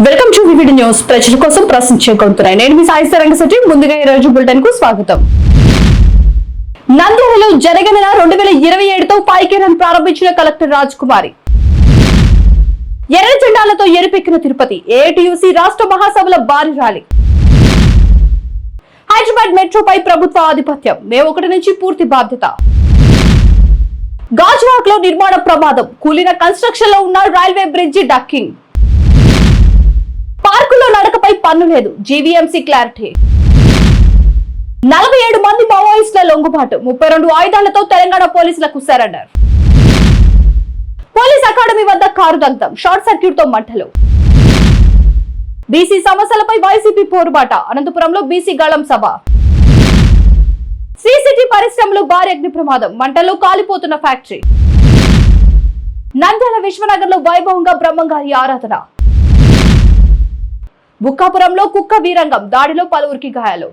Welcome to VVD news. ప్రజల కోసం ప్రశ్నించే గొంతున్నాయి. నేను మీ సాయి రంగశెట్టి. ముందుగా ఈ రోజు బులెటిన్ కు స్వాగతం. నంద్యాలలో జనగణన 2027తో పైకేరన్ ప్రారంభించిన కలెక్టర్ రాజకుమారి. ఎర్ర జెండాలతో ఎరుపెక్కిన తిరుపతి. ఏఐటీయూసీ రాష్ట్ర మహాసభల భారీ ర్యాలీ. హైదరాబాద్ మెట్రోపై ప్రభుత్వ ఆధిపత్యం. మే 1 నుంచి పూర్తి బాధ్యత. గాజువాక్ లో నిర్మాణ ప్రమాదం. కూలిన కన్స్ట్రక్షన్ లో ఉన్న రైల్వే బ్రిడ్జి డక్కింగ్. పార్కులో నడకపై పన్ను లేదు. GVMC clarity. 47 మంది మావోయిస్టుల లొంగుబాటు. 32 ఆయుధాలతో తెలంగాణ పోలీసులకు సరెండర్. పోలీస్ అకాడమీ వద్ద కారు దగ్ధం. షార్ట్ సర్క్యూట్ తో మంటలు. బీసీ సమస్యలపై వైసీపీ పోరుబాట. అనంతపురంలో బీసీ గళం సభ. సిసిటి పరిశ్రమలో భారీ అగ్ని ప్రమాదం. మంటల్లో కాలిపోతున్న ఫ్యాక్టరీ. నంద్యాల విశ్వనగర్ లో వైభవంగా బ్రహ్మంగారి ఆరాధన. బుక్కాపురంలో కుక్క వీరంగం. దాడిలో పలువురికి గాయాలు.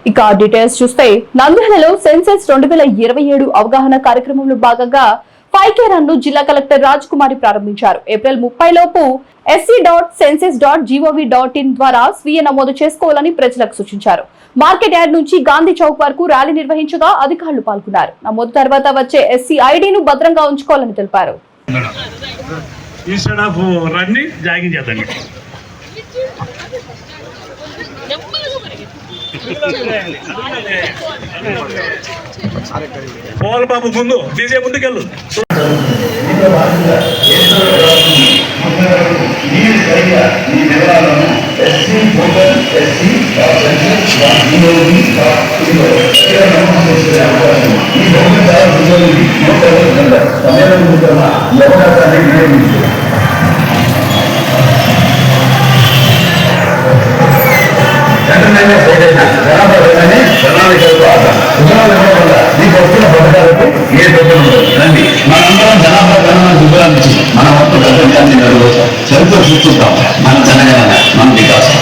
ఇక డీటెయిల్స్ చూస్తే, నంద్యాలలో సెన్సెస్ 2027 అవగాహన కార్యక్రమంలో భాగంగా పైకేరన్ ను జిల్లా కలెక్టర్ రాజకుమారి ప్రారంభించారు. ఏప్రిల్ 30 లోపు sc.census.gov.in ద్వారా స్వీయ నమోదు చేసుకోవాలని ప్రజలకు సూచించారు. మార్కెట్ యార్డ్ నుంచి గాంధీ చౌక్ వరకు ర్యాలీ నిర్వహించగా అధికారులు పాల్గొన్నారు. నమోదు తర్వాత వచ్చే ఎస్సీ ఐడిను భద్రంగా ఉంచుకోవాలని తెలిపారు. బాబు ముందు డీజే ముందుకెళ్ళు. మనందరం జనాభా గణన వివరించి మన వంతు గణాన్ని చరిత్ర సృష్టిస్తాం. మన జనగణన మన వికాసం.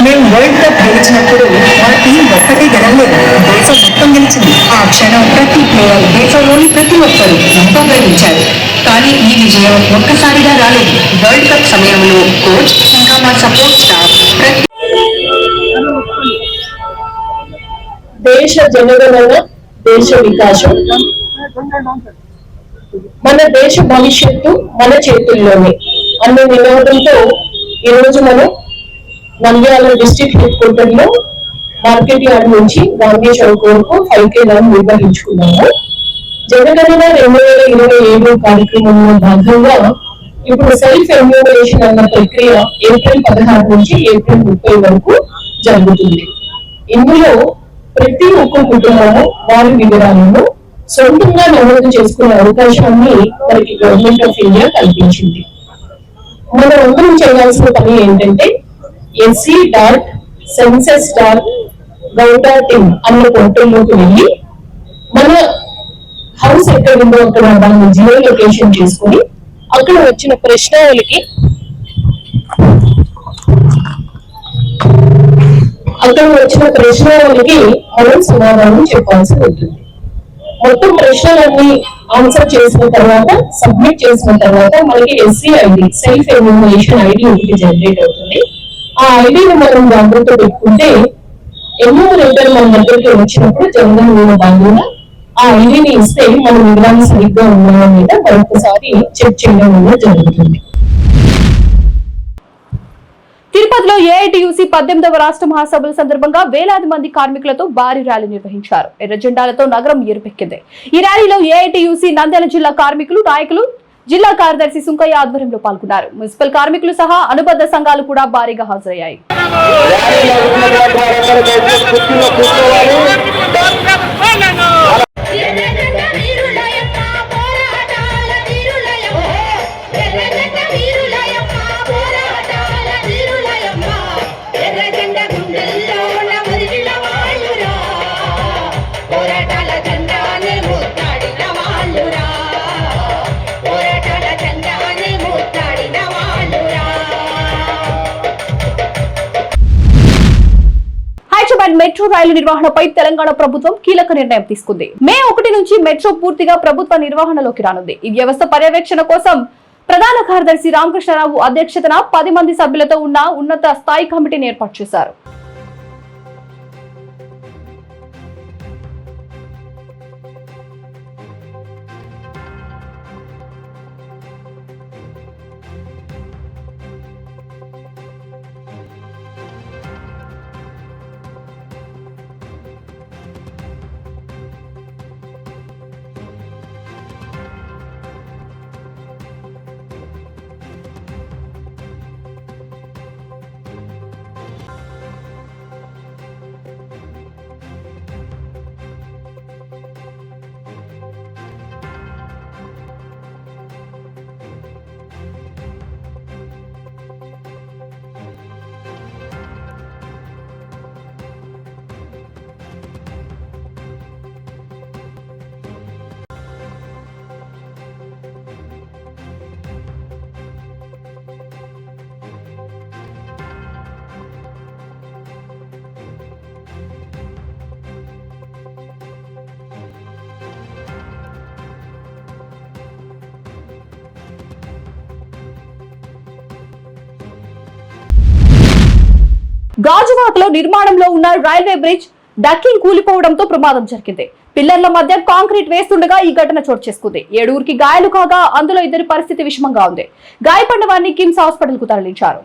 మేము వరల్డ్ కప్ గెలిచినప్పుడు మా టీం ఒక్కటే గెలవలేదు, దేశం మొత్తం గెలిచింది. ఆ క్షణం ప్రతి ప్లేయర్, దేశంలోని ప్రతి ఒక్కరు ఎంతో గర్వించారు. కానీ ఈ విజయం ఒక్కసారిగా రాలేదు. వరల్డ్ కప్ సమయంలో కోచ్ ఇంకా మా సపోర్ట్ స్టాఫ్ దేశ జనగణన, దేశ వికాసం, మన దేశ భవిష్యత్తు మన చేతుల్లోనే అన్న నినాదంతో ఈరోజు మనం నంద్యాల డిస్ట్రిక్ట్ హెడ్ క్వార్టర్ లో మార్కెట్ యార్డ్ నుంచి గాంధీ చౌక్ వరకు 5K రన్ నిర్వహించుకున్నాము. జనగణన 2027 కార్యక్రమంలో భాగంగా ఇప్పుడు సెల్ఫ్ ఎన్యూమరేషన్ అన్న ప్రక్రియ ఏప్రిల్ 16 నుంచి ఏప్రిల్ 30 వరకు జరుగుతుంది. ఇందులో ప్రతి ఒక్క కుటుంబము వారి వివరాలను సొంతంగా నమోదు చేసుకునే అవకాశాన్ని మనకి గవర్నమెంట్ ఆఫ్ ఇండియా కల్పించింది. మనం అందరం చేయాల్సిన పని ఏంటంటే sc.census.gov.in అన్న పోర్టల్లోకి వెళ్ళి మన హౌస్ ఎక్కడ ఉందో అక్కడ దాన్ని జియో లొకేషన్ చేసుకుని అక్కడ వచ్చిన ప్రశ్నావళికి మనం సమాధానం చెప్పాల్సి ఉంటుంది. మొత్తం ప్రశ్నలన్నీ ఆన్సర్ చేసిన తర్వాత, సబ్మిట్ చేసిన తర్వాత మనకి SC ID, self enumeration ID ఒకటి జనరేట్ అవుతుంది. ఆ ఐడిని మనం జాగ్రత్త పెట్టుకుంటే ఎన్యూమరేటర్ మన దగ్గరికి వచ్చినప్పుడు జనగణన భాగంగా ఆ ఐడిని ఇస్తే మన వివరాలు సరిగ్గా ఉన్నాయో లేదా మరొకసారి చెక్ చేయడం వల్ల జరుగుతుంది. తిరుపతిలో ఏఐటీయూసీ 18వ రాష్ట్ర మహాసభల సందర్భంగా వేలాది మంది కార్మికులతో భారీ ర్యాలీ నిర్వహించారు. ఎర్ర జెండాలతో నగరం ఎరుపెక్కింది. ఈ ర్యాలీలో ఏఐటీయూసీ నంద్యాల జిల్లా కార్మికులు, నాయకులు, జిల్లా కార్యదర్శి సుంకయ్య ఆధ్వర్యంలో పాల్గొన్నారు. మున్సిపల్ కార్మికులు సహా అనుబంధ సంఘాలు కూడా భారీగా హాజరయ్యాయి. మెట్రో రైలు నిర్వహణపై తెలంగాణ ప్రభుత్వం కీలక నిర్ణయం తీసుకుంది. మే 1 నుంచి మెట్రో పూర్తిగా ప్రభుత్వ నిర్వహణలోకి రానుంది. ఈ వ్యవస్థ పర్యవేక్షణ కోసం ప్రధాన కార్యదర్శి రామకృష్ణరావు అధ్యక్షతన 10 మంది సభ్యులతో ఉన్న ఉన్నత స్థాయి కమిటీని ఏర్పాటు చేశారు. గాజువాకలో నిర్మాణంలో ఉన్న రైల్వే బ్రిడ్జ్ డక్కింగ్ కూలిపోవడంతో ప్రమాదం జరిగింది. పిల్లర్ల మధ్య కాంక్రీట్ వేస్తుండగా ఈ ఘటన చోటు చేసుకుంది. 7 గాయాలు కాగా అందులో 2 పరిస్థితి విషమంగా ఉంది. గాయపడిన వారిని కిమ్స్ హాస్పిటల్ కు తరలించారు.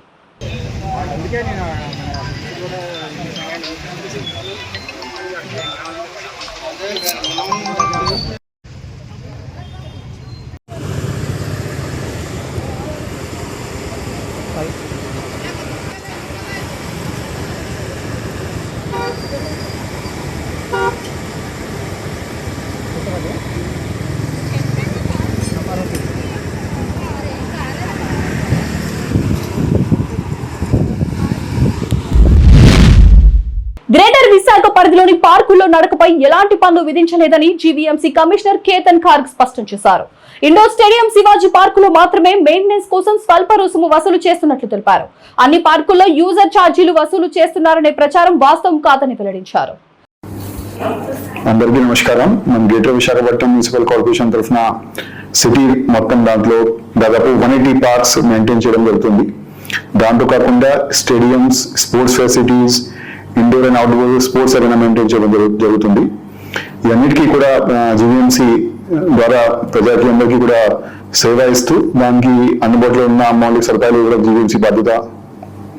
గ్రేటర్ విశాఖ పరిధిలోని పార్కుల్లో నడకపై ఎలాంటి పన్ను విధించలేదని జీవీఎంసీ కమిషనర్ కేతన్ ఖార్గ్ స్పష్టం చేశారు. ఇండోర్ స్టేడియం శివాజీ పార్కులో మాత్రమే మెయింటెనెన్స్ కోసం స్వల్ప రుసుము వసూలు చేస్తున్నట్లు తెలిపారు. అన్ని పార్కుల్లో యూజర్ ఛార్జీలు వసూలు చేస్తున్నారనే ప్రచారం వాస్తవం కాదని వెల్లడించారు. అందరికీ నమస్కారం. మన గ్రేటర్ విశాఖపట్నం మున్సిపల్ కార్పొరేషన్ తరఫున సిటీ మొత్తం దాంట్లో దాదాపు 180 పార్క్స్ మెయింటైన్ చేయడం జరుగుతుంది. దాంట్లో కాకుండా stadiums, sports facilities, indoor and outdoor sports arena maintain చేయడం జరుగుతుంది. ఇవన్నిటికీ కూడా జీవీఎంసీ ద్వారా ప్రజలందరికీ కూడా సేవ ఇస్తూ దానికి అందుబాటులో ఉన్న మౌలిక సదుపాయాలు కూడా జీవీఎంసీ బాధ్యత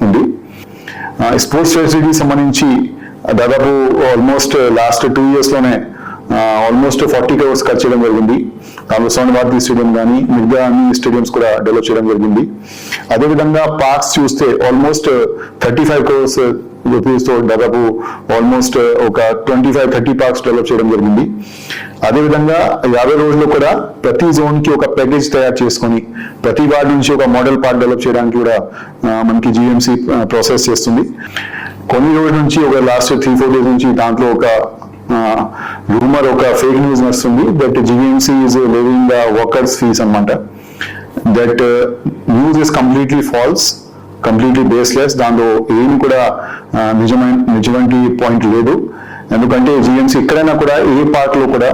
ఉంది. స్పోర్ట్స్ ఫెసిలిటీస్ సంబంధించి దాదాపు ఆల్మోస్ట్ లాస్ట్ 2 years లోనే ఆల్మోస్ట్ 40 crores ఖర్చు చేయడం జరిగింది. దాంట్లో సోన్ భారతి స్టేడియం కానీ మిగతా అన్ని స్టేడియంస్ కూడా డెవలప్ చేయడం జరిగింది. అదేవిధంగా పార్క్స్ చూస్తే ఆల్మోస్ట్ 35 crores రూపీస్ తో దాదాపు ఆల్మోస్ట్ ఒక 25-30 పార్క్స్ డెవలప్ చేయడం జరిగింది. అదేవిధంగా 50 రోజుల్లో కూడా ప్రతి జోన్ కి ఒక ప్యాకేజ్ తయారు చేసుకొని ప్రతి వార్డు నుంచి ఒక మోడల్ పార్క్ డెవలప్ చేయడానికి కూడా మనకి జీఎంసీ ప్రాసెస్ చేస్తుంది. కొన్ని రోజుల నుంచి ఒక లాస్ట్ 3-4 days నుంచి దాంట్లో ఒక రూమర్, ఒక ఫేక్ న్యూస్ వస్తుంది that GVMC is levying the workers fees అన్నమాట. That news is completely false, completely baseless. దాంట్లో ఏమి కూడా నిజమైన పాయింట్ లేదు. ఎందుకంటే జీఎంసీ ఎక్కడైనా కూడా ఏ పార్క్ లో కూడా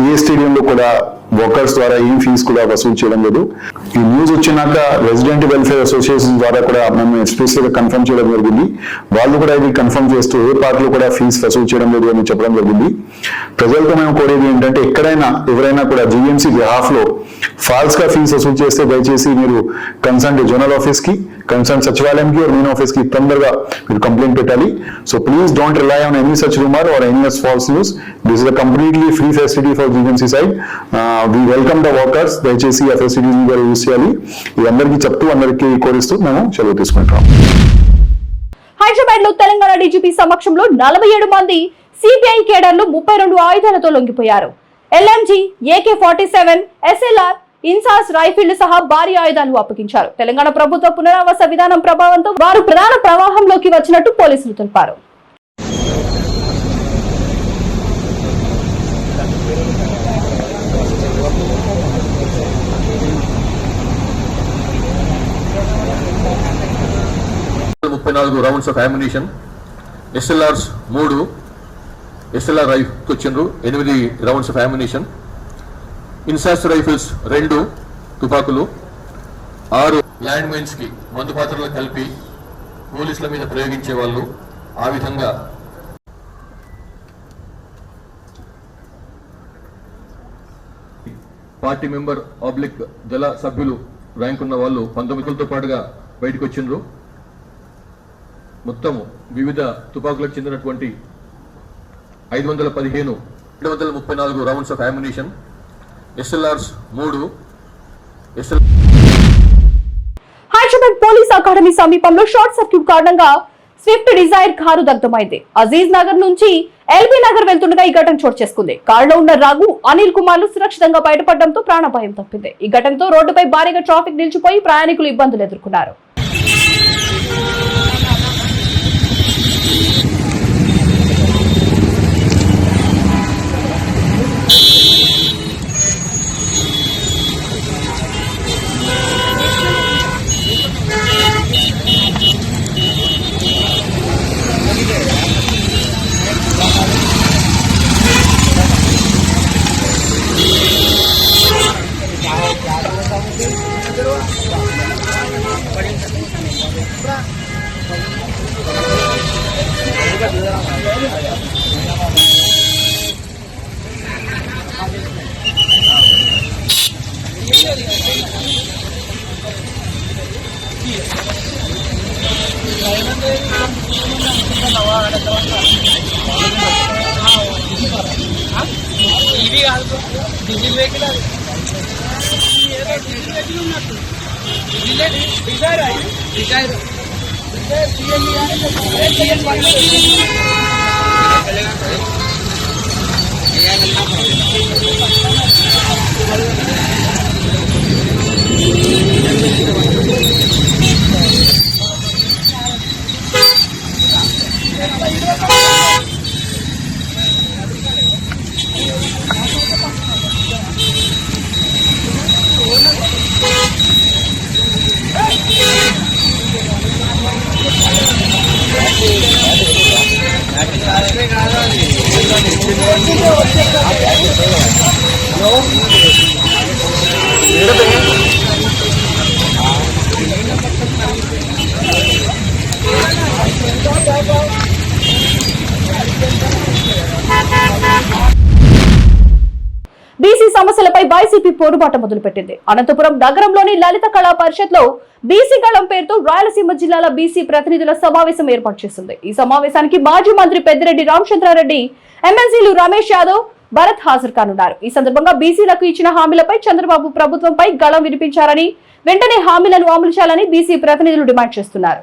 ఏ స్టేడియంలో కూడా వర్కర్స్ ద్వారా ఏం ఫీజు కూడా వసూలు చేయడం లేదు. ఈ న్యూస్ వచ్చినాక రెసిడెంట్ వెల్ఫేర్ అసోసియేషన్ ద్వారా కూడా మేము ఎక్స్ప్రెస్గా కన్ఫర్మ్ చేయడం జరిగింది. వాళ్ళు కూడా ఇది కన్ఫర్మ్ చేస్తూ ఏ పార్క్ లో కూడా ఫీజు వసూలు చేయడం లేదు అని చెప్పడం జరిగింది. ప్రజలతో మేము కోరేది ఏంటంటే ఎక్కడైనా ఎవరైనా కూడా జీఎంసీ బిహాఫ్ లో ఫాల్స్ గా ఫీజు వసూలు చేస్తే దయచేసి మీరు కన్సర్న్ జోనల్ ఆఫీస్ కి, కన్సర్న్ సచివాలయం కి, మెయిన్ ఆఫీస్ కి తొందరగా మీరు కంప్లైంట్ పెట్టాలి. So please don't rely on any such rumour or any false news. This is a completely free facility for GMC side. We welcome the workers. దయచేసి ఆ facilities కూడా యూజ్ చేయాలి. ఇది అందరికీ చెప్తూ అందరికీ కోరిస్తూ మేము సెలవు తీసుకుంటాం. హైదరాబాద్ లో తెలంగాణ డీజీపీ సమక్షంలో 47 మంది సిపిఐ కేడర్లు 32 ఆయుధాలతో లొంగిపోయారు. ఎల్ఎంజీ, AK-47, SLR, ఇన్సాస్ రైఫిళ్లు సహా భారీ ఆయుధాలు అప్పగించారు. తెలంగాణ ప్రభుత్వ పునరావాస విధానం ప్రభావంతో వారు ప్రధాన ప్రవాహంలోకి వచ్చినట్టు పోలీసులు తెలిపారు. rounds of ammunition, SLRs 3, SLR rifles వచ్చిండ్రు 8 rounds of ammunition, INSAS rifles 2 తుపాకులు, 6 ల్యాండ్ మైన్స్ కి మందు పాత్రలు కలిపి పోలీసుల మీద ప్రయోగించే వాళ్ళు ఆ విధంగా పార్టీ మెంబర్ ఆబ్లిక్ దళ సభ్యులు ర్యాంక్ ఉన్న వాళ్ళు 19తో పాటుగా బయటకు వచ్చిండ్రు. మొత్తం వివిధ తుపాకులకు చెందినటువంటి 515 234 rounds of ammunition, SLRs 3, Hyderabad police academy సమీపంలో షార్ట్ సర్క్యూట్ కారణంగా స్విఫ్ట్ డిజైర్ కారు దగ్ధమైంది. అజీజ్ నగర్ నుంచి ఎల్బీ నగర్ వెళ్తుండగా ఈ ఘటన చోటు చేసుకుంది. కారులో ఉన్న రఘు, అనిల్ కుమార్లు సురక్షితంగా బయటపడడంతో ప్రాణభయం తప్పింది. ఈ ఘటనతో రోడ్డుపై భారీగా ట్రాఫిక్ నిలిచిపోయి ప్రయాణికులు ఇబ్బందులు ఎదుర్కొన్నారు. బీసీ సమస్యలపై వైసీపీ పోరుబాట మొదలుపెట్టింది. అనంతపురం నగరంలోని లలిత కళా పరిషత్ లో బీసీ గళం పేరుతో రాయలసీమ జిల్లాల బీసీ ప్రతినిధుల సమావేశం ఏర్పాటు చేసింది. ఈ సమావేశానికి మాజీ మంత్రి పెద్దిరెడ్డి రామచంద్రారెడ్డి, ఎమ్మెల్సీలు రమేష్ యాదవ్, భరత్ హాజరు కానున్నారు. ఈ సందర్భంగా బీసీలకు ఇచ్చిన హామీలపై చంద్రబాబు ప్రభుత్వంపై గళం వినిపించారని, వెంటనే హామీలను అమలు చేయాలని బీసీ ప్రతినిధులు డిమాండ్ చేస్తున్నారు.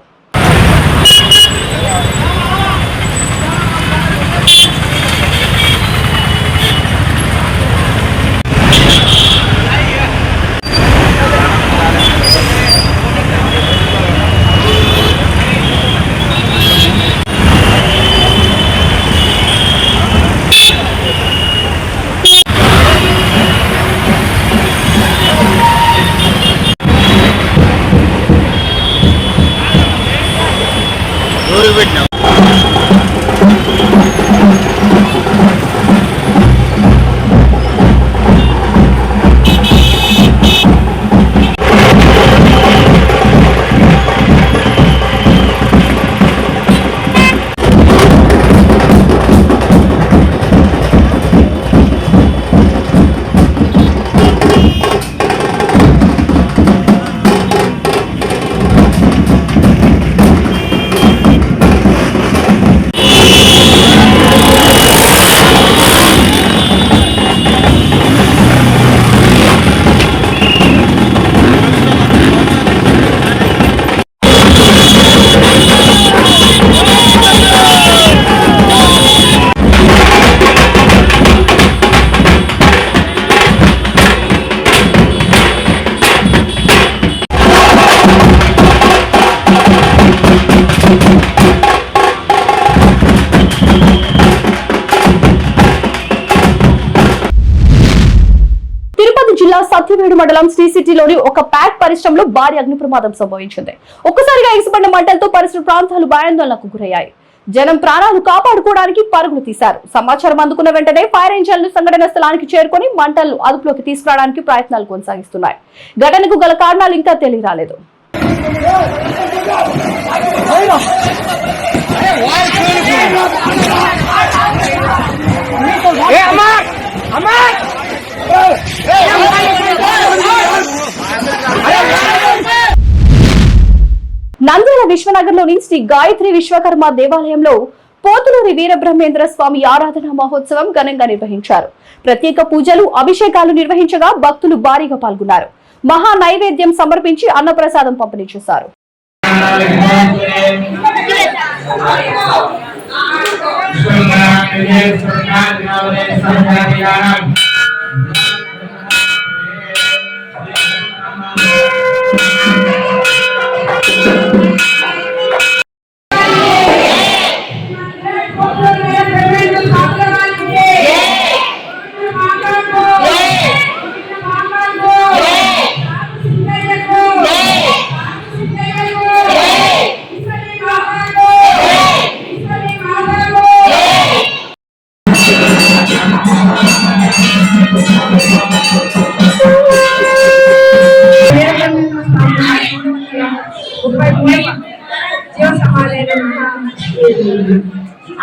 సత్యవేడు మండలం శ్రీ సిటీలోని ఒక ప్యాక్ పరిశ్రమలో భారీ అగ్ని ప్రమాదం సంభవించింది. ఒక్కసారిగా ఎగిసిపడిన మంటలతో పరిసర ప్రాంతాలు భయాందోళనకు గురయ్యాయి. జనం ప్రాణాలు కాపాడుకోవడానికి పరుగులు తీశారు. సమాచారం అందుకున్న వెంటనే ఫైర్ ఇంజన్లు సంఘటన స్థలానికి చేరుకొని మంటలను అదుపులోకి తీసుకురావడానికి ప్రయత్నాలు కొనసాగిస్తున్నాయి. ఘటనకు గల కారణాలు ఇంకా తెలియరాలేదు. నంద్యాల విశ్వనగర్లోని శ్రీ గాయత్రి విశ్వకర్మ దేవాలయంలో పోతులూరి వీరబ్రహ్మేంద్ర స్వామి ఆరాధన మహోత్సవం ఘనంగా నిర్వహించారు. ప్రత్యేక పూజలు, అభిషేకాలు నిర్వహించగా భక్తులు భారీగా పాల్గొన్నారు. మహా నైవేద్యం సమర్పించి అన్నప్రసాదం పంపిణీ చేశారు.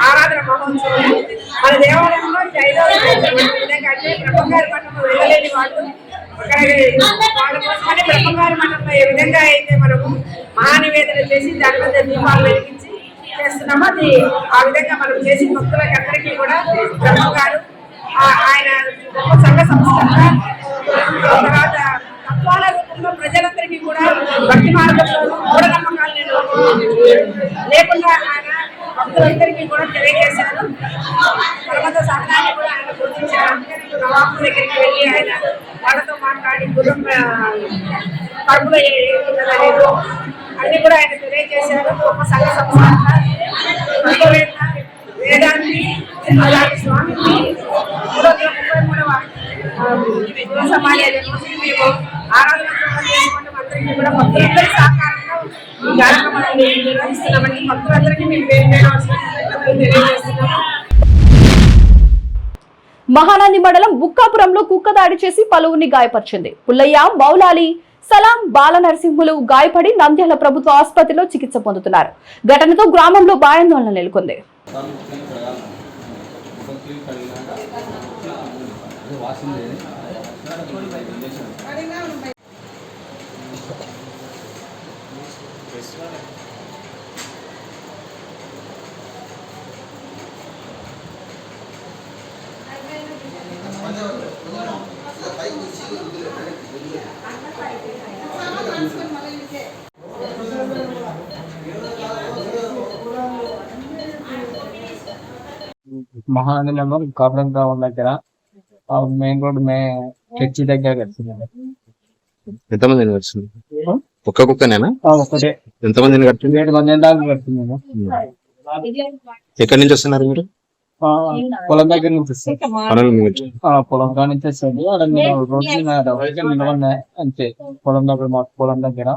ఆరాధన మహోత్సవం మన దేవాలయంలో 5వ అంటే బ్రహ్మంగారి మఠంలో వెళ్ళలేని వాళ్ళు వాళ్ళ కోసమని బ్రహ్మంగారి మఠంలో ఏ విధంగా అయితే మనము మహానివేదన చేసి దాని మీద దీపాలు వెలిగించి చేస్తున్నామో అది ఆ విధంగా మనం చేసి భక్తులకి అందరికీ కూడా బ్రహ్మంగారు ఆయన గొప్ప సంఘ సంస్థ తర్వాత తత్వాల రూపంలో ప్రజలందరికీ కూడా భక్తి మార్గంలో మూఢనమ్మకాలను లేకుండా ఆయన భక్తులందరికీ కూడా తెలియజేశారు. పర్వత సహనాన్ని కూడా ఆయన గుర్తించారు. అందుకని నవాబు దగ్గరికి వెళ్ళి ఆయన వాళ్ళతో మాట్లాడి గుర్రం కడుపులో ఏమున్నదనేది అన్ని కూడా ఆయన తెలియజేశారు. గొప్ప సంఘ సంస్థ వేదాన్ని అలాంటి స్వామికి 333వ సమాజం మేము ఆరాధన చేసుకుంటే అందరికీ కూడా భక్తులందరి సహకారంలో ఈ కార్యక్రమాన్ని నిర్వహిస్తున్నామని భక్తులందరికీ మేము తెలియజేస్తున్నాము. మహానంది మండలం బుక్కాపురంలో కుక్క దాడి చేసి పలువురిని గాయపరిచింది. పుల్లయ్య, మౌలాలి, సలాం, బాలనరసింహులు గాయపడి నంద్యాల ప్రభుత్వ ఆసుపత్రిలో చికిత్స పొందుతున్నారు. ఘటనతో గ్రామంలో భయాందోళన నెలకొంది. మహానందిలో కాపురం గ్రామం దగ్గర మెయిన్ రోడ్ చర్చి దగ్గర కడుతున్నాను. ఎంతమందిని కడుతుంది? ఒక్క కుక్కనేనా? ఒకటే. ఎంతమందిని కడుతుంది? 7 మంది దాకా కడుతున్నాను. ఎక్కడి నుంచి వస్తున్నారు మీరు? పొలం దగ్గర నుంచి వస్తాను. పొలం కాడ నుంచి వస్తుంది. రోజు నిలవన్నా అంతే. పొలం దగ్గర మాకు పొలం దగ్గర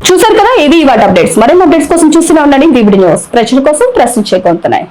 చూసారు కదా, ఇవి వాటి అప్డేట్స్. మరిన్ని అప్డేట్స్ కోసం చూస్తూనే ఉండండి విబిడి న్యూస్. ప్రజల కోసం ప్రశ్నించే కొంటున్నాయి.